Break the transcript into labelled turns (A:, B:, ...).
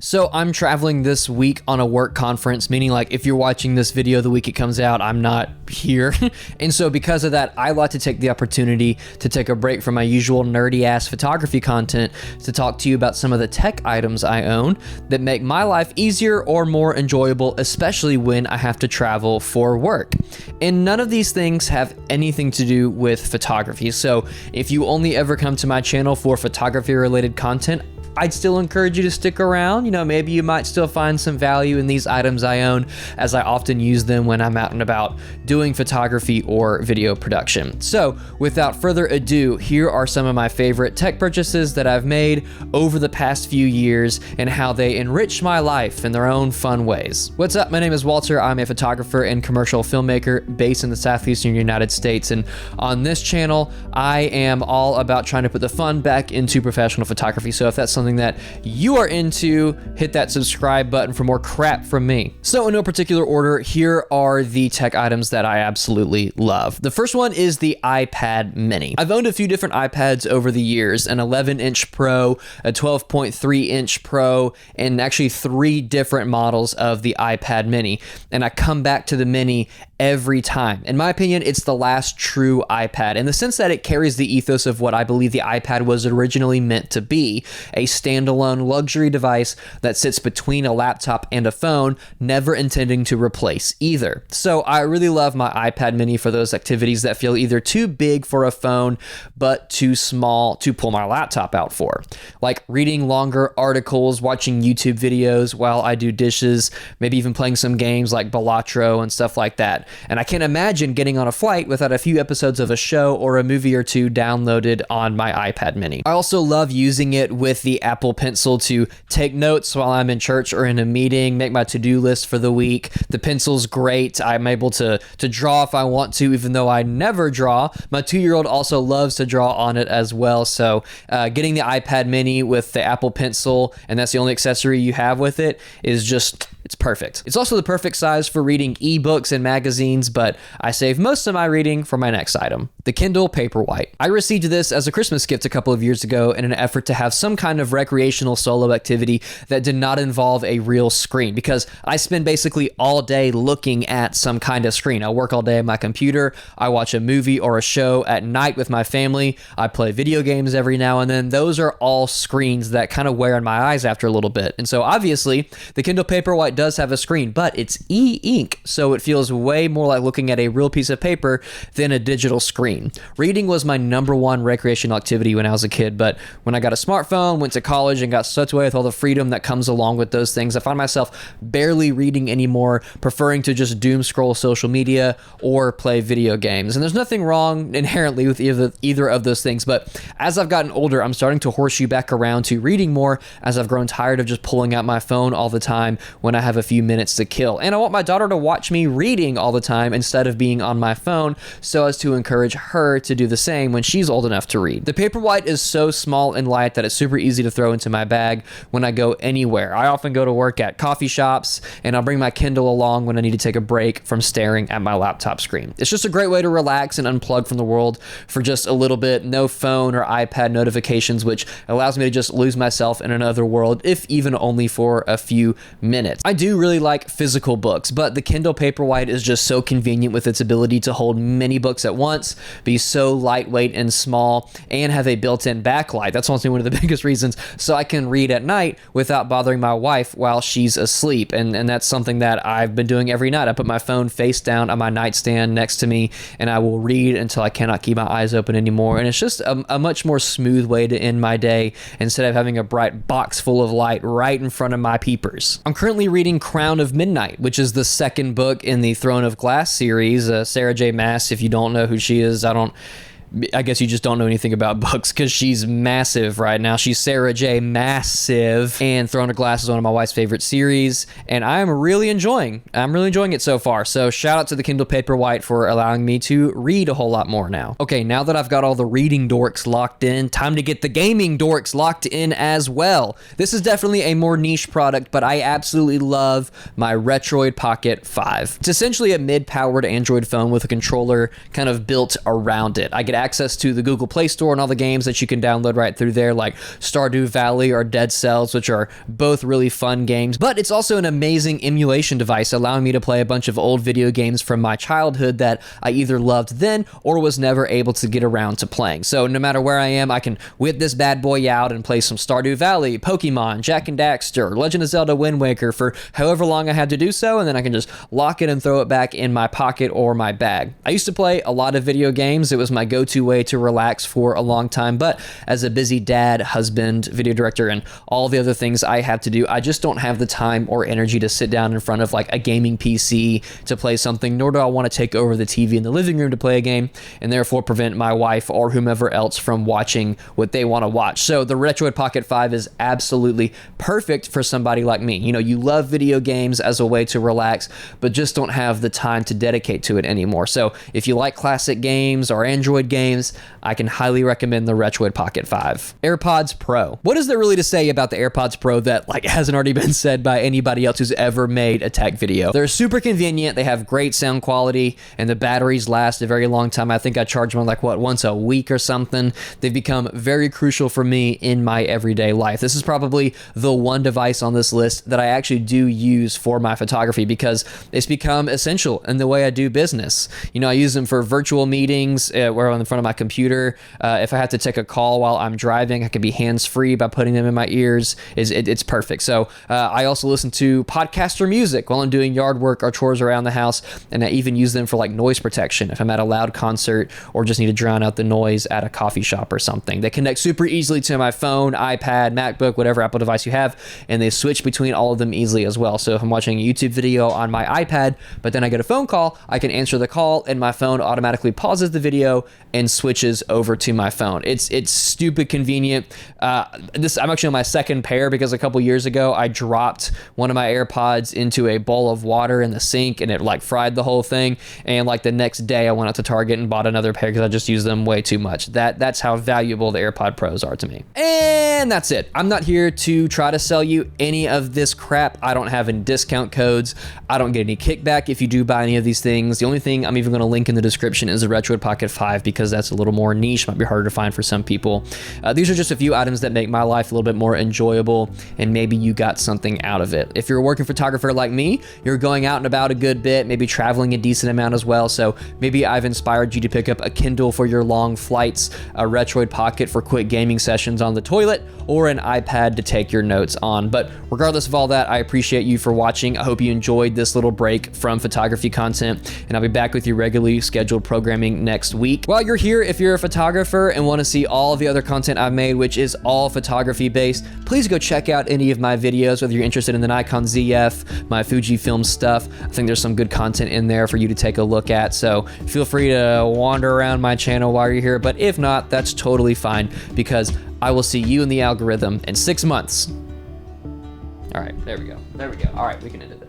A: So I'm traveling this week on a work conference, meaning like if you're watching this video the week it comes out, I'm not here. And so because of that, I like to take the opportunity to take a break from my usual nerdy ass photography content to talk to you about some of the tech items I own that make my life easier or more enjoyable, especially when I have to travel for work. And none of these things have anything to do with photography. So if you only ever come to my channel for photography related content, I'd still encourage you to stick around. You know, maybe you might still find some value in these items I own, as I often use them when I'm out and about doing photography or video production. So without further ado, here are some of my favorite tech purchases that I've made over the past few years and how they enrich my life in their own fun ways. What's up? My name is Walter. I'm a photographer and commercial filmmaker based in the Southeastern United States. And on this channel, I am all about trying to put the fun back into professional photography. So if that's something that you are into, hit that subscribe button for more crap from me. So in no particular order, here are the tech items that I absolutely love. The first one is the iPad mini. I've owned a few different iPads over the years, an 11-inch Pro, a 12.3-inch Pro, and actually 3 different models of the iPad mini. And I come back to the mini every time. In my opinion, it's the last true iPad in the sense that it carries the ethos of what I believe the iPad was originally meant to be, a standalone luxury device that sits between a laptop and a phone, never intending to replace either. So I really love my iPad mini for those activities that feel either too big for a phone, but too small to pull my laptop out for. Like reading longer articles, watching YouTube videos while I do dishes, maybe even playing some games like Balatro and stuff like that. And I can't imagine getting on a flight without a few episodes of a show or a movie or two downloaded on my iPad mini. I also love using it with the Apple Pencil to take notes while I'm in church or in a meeting, make my to-do list for the week. The pencil's great. I'm able to draw if I want to, even though I never draw. My 2-year-old also loves to draw on it as well. So getting the iPad mini with the Apple Pencil, and that's the only accessory you have with it, is just... it's perfect. It's also the perfect size for reading ebooks and magazines, but I save most of my reading for my next item, the Kindle Paperwhite. I received this as a Christmas gift a couple of years ago in an effort to have some kind of recreational solo activity that did not involve a real screen, because I spend basically all day looking at some kind of screen. I work all day on my computer, I watch a movie or a show at night with my family, I play video games every now and then. Those are all screens that kind of wear on my eyes after a little bit. And so obviously the Kindle Paperwhite does have a screen, but it's e-ink, so it feels way more like looking at a real piece of paper than a digital screen. Reading was my #1 recreational activity when I was a kid, but when I got a smartphone, went to college, and got swept away with all the freedom that comes along with those things, I find myself barely reading anymore, preferring to just doom scroll social media or play video games. And there's nothing wrong inherently with either of those things, but as I've gotten older, I'm starting to horseshoe back around to reading more, as I've grown tired of just pulling out my phone all the time when I have a few minutes to kill. And I want my daughter to watch me reading all the time instead of being on my phone, so as to encourage her to do the same when she's old enough to read. The Paperwhite is so small and light that it's super easy to throw into my bag when I go anywhere. I often go to work at coffee shops, and I'll bring my Kindle along when I need to take a break from staring at my laptop screen. It's just a great way to relax and unplug from the world for just a little bit. No phone or iPad notifications, which allows me to just lose myself in another world, if even only for a few minutes. I do really like physical books, but the Kindle Paperwhite is just so convenient with its ability to hold many books at once, be so lightweight and small, and have a built-in backlight. That's honestly one of the biggest reasons, so I can read at night without bothering my wife while she's asleep. And that's something that I've been doing every night. I put my phone face down on my nightstand next to me, and I will read until I cannot keep my eyes open anymore. And it's just a much more smooth way to end my day instead of having a bright box full of light right in front of my peepers. I'm currently reading Crown of Midnight, which is the second book in the Throne of Glass series. Sarah J. Maas, if you don't know who she is, I guess you just don't know anything about books, because she's massive right now. She's Sarah J. Massive, and Throne of Glass is one of my wife's favorite series, and I'm really enjoying it so far. So shout out to the Kindle Paperwhite for allowing me to read a whole lot more now. Okay, now that I've got all the reading dorks locked in, time to get the gaming dorks locked in as well. This is definitely a more niche product, but I absolutely love my Retroid Pocket 5. It's essentially a mid-powered Android phone with a controller kind of built around it. I get access to the Google Play Store and all the games that you can download right through there, like Stardew Valley or Dead Cells, which are both really fun games. But it's also an amazing emulation device, allowing me to play a bunch of old video games from my childhood that I either loved then or was never able to get around to playing. So no matter where I am, I can whip this bad boy out and play some Stardew Valley, Pokemon, Jak and Daxter, Legend of Zelda Wind Waker for however long I had to do so, and then I can just lock it and throw it back in my pocket or my bag. I used to play a lot of video games. It was my go-to way to relax for a long time, but as a busy dad, husband, video director, and all the other things I have to do, I just don't have the time or energy to sit down in front of like a gaming PC to play something, nor do I want to take over the TV in the living room to play a game and therefore prevent my wife or whomever else from watching what they want to watch. So the Retroid Pocket 5 is absolutely perfect for somebody like me. You know, you love video games as a way to relax, but just don't have the time to dedicate to it anymore. So if you like classic games or Android games, I can highly recommend the Retroid Pocket 5. AirPods Pro. What is there really to say about the AirPods Pro that like hasn't already been said by anybody else who's ever made a tech video? They're super convenient, they have great sound quality, and the batteries last a very long time. I think I charge them like once a week or something. They've become very crucial for me in my everyday life. This is probably the one device on this list that I actually do use for my photography because it's become essential in the way I do business. You know, I use them for virtual meetings where I'm in front of my computer. If I have to take a call while I'm driving, I can be hands-free by putting them in my ears. It's perfect. So I also listen to podcaster music while I'm doing yard work or chores around the house, and I even use them for like noise protection if I'm at a loud concert or just need to drown out the noise at a coffee shop or something. They connect super easily to my phone, iPad, MacBook, whatever Apple device you have, and they switch between all of them easily as well. So if I'm watching a YouTube video on my iPad, but then I get a phone call, I can answer the call and my phone automatically pauses the video and switches over to my phone. It's stupid convenient. I'm actually on my second pair because a couple years ago I dropped one of my AirPods into a bowl of water in the sink and it like fried the whole thing. And like the next day I went out to Target and bought another pair because I just use them way too much. That's how valuable the AirPod Pros are to me. And that's it. I'm not here to try to sell you any of this crap. I don't have any discount codes. I don't get any kickback if you do buy any of these things. The only thing I'm even going to link in the description is the Retroid Pocket 5 because that's a little more niche, might be harder to find for some people. These are just a few items that make my life a little bit more enjoyable, and maybe you got something out of it. If you're a working photographer like me, you're going out and about a good bit, maybe traveling a decent amount as well, so maybe I've inspired you to pick up a Kindle for your long flights, a Retroid Pocket for quick gaming sessions on the toilet, or an iPad to take your notes on. But regardless of all that, I appreciate you for watching. I hope you enjoyed this little break from photography content, and I'll be back with your regularly scheduled programming next week. While you're here, if you're a photographer and want to see all of the other content I've made, which is all photography based, please go check out any of my videos, whether you're interested in the Nikon ZF, my Fujifilm stuff. I think there's some good content in there for you to take a look at, so feel free to wander around my channel while you're here, but if not, that's totally fine because I will see you in the algorithm in 6 months. All right, there we go. All right, we can end it there.